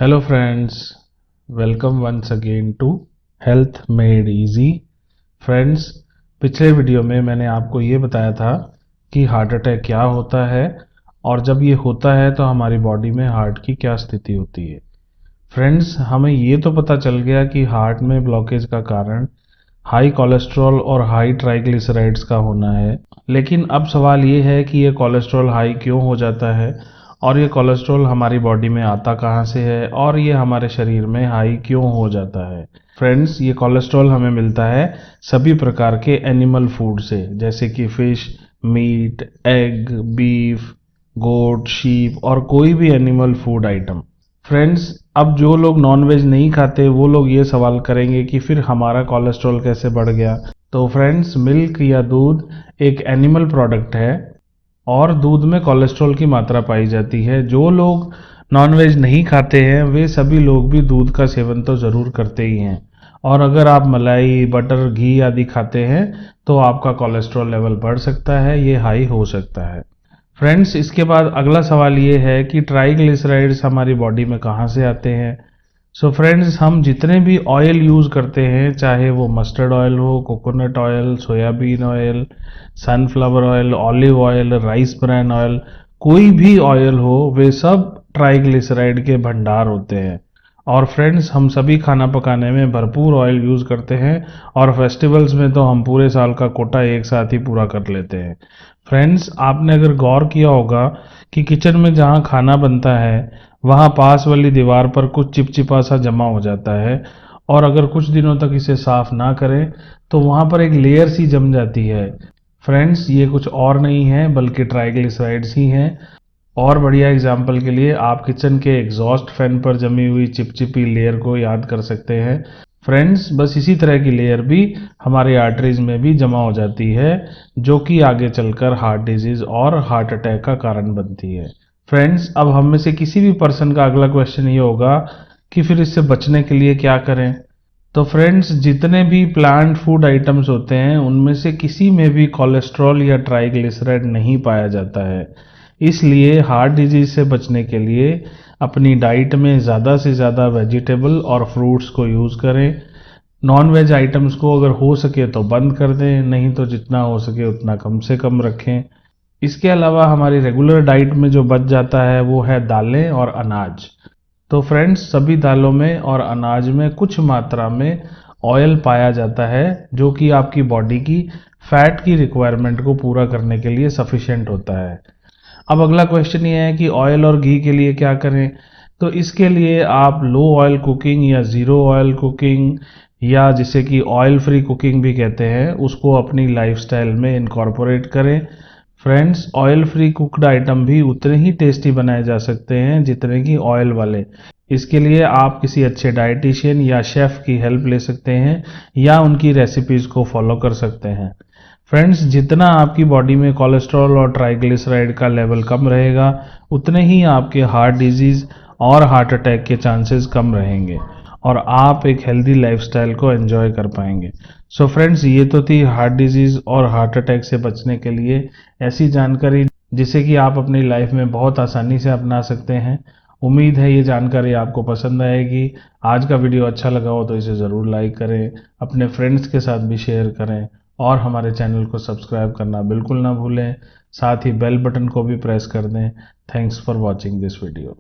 Hello friends, welcome once again to Health Made Easy। Friends, पिछले video में मैंने आपको ये बताया था कि हार्ट अटैक क्या होता है और जब ये होता है तो हमारी बॉडी में हार्ट की क्या स्थिति होती है। फ्रेंड्स, हमें ये तो पता चल गया कि हार्ट में ब्लॉकेज का कारण हाई कोलेस्ट्रॉल और हाई ट्राइग्लिसराइड्स का होना है, लेकिन अब सवाल ये है कि ये कोलेस्ट्रॉल हाई क्यों हो जाता है और ये कोलेस्ट्रॉल हमारी बॉडी में आता कहाँ से है और ये हमारे शरीर में हाई क्यों हो जाता है। फ्रेंड्स, ये कोलेस्ट्रॉल हमें मिलता है सभी प्रकार के एनिमल फूड से, जैसे कि फिश, मीट, एग, बीफ, गोट, शीप और कोई भी एनिमल फूड आइटम। फ्रेंड्स, अब जो लोग नॉनवेज नहीं खाते वो लोग ये सवाल करेंगे कि फिर हमारा कोलेस्ट्रॉल कैसे बढ़ गया। तो फ्रेंड्स, मिल्क या दूध एक एनिमल प्रोडक्ट है और दूध में कोलेस्ट्रॉल की मात्रा पाई जाती है। जो लोग नॉनवेज नहीं खाते हैं वे सभी लोग भी दूध का सेवन तो ज़रूर करते ही हैं, और अगर आप मलाई, बटर, घी आदि खाते हैं तो आपका कोलेस्ट्रॉल लेवल बढ़ सकता है, ये हाई हो सकता है। फ्रेंड्स, इसके बाद अगला सवाल ये है कि ट्राइग्लिसराइड्स हमारी बॉडी में कहाँ से आते हैं। सो फ्रेंड्स, हम जितने भी ऑयल यूज़ करते हैं, चाहे वो मस्टर्ड ऑयल हो, coconut oil, soybean oil, sunflower oil, olive oil, rice bran oil, कोई भी ऑयल हो, वे सब ट्राइग्लिसराइड के भंडार होते हैं। और फ्रेंड्स, हम सभी खाना पकाने में भरपूर ऑयल यूज़ करते हैं और फेस्टिवल्स में तो हम पूरे साल का कोटा एक साथ ही पूरा कर लेते हैं। फ्रेंड्स, आपने अगर गौर किया होगा कि किचन में जहाँ खाना बनता है वहाँ पास वाली दीवार पर कुछ चिपचिपा सा जमा हो जाता है, और अगर कुछ दिनों तक इसे साफ ना करें तो वहाँ पर एक लेयर सी जम जाती है। फ्रेंड्स, ये कुछ और नहीं है बल्कि ट्राइग्लिसराइड्स ही हैं। और बढ़िया एग्जाम्पल के लिए आप किचन के एग्जॉस्ट फैन पर जमी हुई चिपचिपी लेयर को याद कर सकते हैं। फ्रेंड्स, बस इसी तरह की लेयर भी हमारे आर्टरीज में भी जमा हो जाती है, जो कि आगे चलकर हार्ट डिजीज और हार्ट अटैक का कारण बनती है। फ्रेंड्स, अब हम में से किसी भी पर्सन का अगला क्वेश्चन ये होगा कि फिर इससे बचने के लिए क्या करें। तो फ्रेंड्स, जितने भी प्लांट फूड आइटम्स होते हैं उनमें से किसी में भी कोलेस्ट्रॉल या ट्राइग्लिसराइड नहीं पाया जाता है। इसलिए हार्ट डिजीज से बचने के लिए अपनी डाइट में ज़्यादा से ज़्यादा वेजिटेबल और फ्रूट्स को यूज़ करें। नॉन वेज आइटम्स को अगर हो सके तो बंद कर दें, नहीं तो जितना हो सके उतना कम से कम रखें। इसके अलावा हमारी रेगुलर डाइट में जो बच जाता है वो है दालें और अनाज। तो फ्रेंड्स, सभी दालों में और अनाज में कुछ मात्रा में ऑयल पाया जाता है, जो कि आपकी बॉडी की फैट की रिक्वायरमेंट को पूरा करने के लिए सफिशिएंट होता है। अब अगला क्वेश्चन ये है कि ऑयल और घी के लिए क्या करें। तो इसके लिए आप लो ऑयल कुकिंग या ज़ीरो ऑयल कुकिंग, या जिसे कि ऑयल फ्री कुकिंग भी कहते हैं, उसको अपनी लाइफस्टाइल में इनकॉर्पोरेट करें। Friends, oil free cooked item भी उतने ही टेस्टी बनाए जा सकते हैं जितने कि ऑयल वाले। इसके लिए आप किसी अच्छे डाइटिशियन या शेफ़ की हेल्प ले सकते हैं या उनकी रेसिपीज़ को फॉलो कर सकते हैं। फ्रेंड्स, जितना आपकी बॉडी में कोलेस्ट्रॉल और ट्राइग्लिसराइड का लेवल कम रहेगा उतने ही आपके हार्ट डिजीज़ और हार्ट अटैक के चांसेस कम रहेंगे और आप एक हेल्दी लाइफस्टाइल को एंजॉय कर पाएंगे। सो फ्रेंड्स, ये तो थी हार्ट डिजीज़ और हार्ट अटैक से बचने के लिए ऐसी जानकारी जिसे कि आप अपनी लाइफ में बहुत आसानी से अपना सकते हैं। उम्मीद है ये जानकारी आपको पसंद आएगी। आज का वीडियो अच्छा लगा हो तो इसे ज़रूर लाइक करें, अपने फ्रेंड्स के साथ भी शेयर करें और हमारे चैनल को सब्सक्राइब करना बिल्कुल ना भूलें। साथ ही बेल बटन को भी प्रेस कर दें। Thanks for watching this video.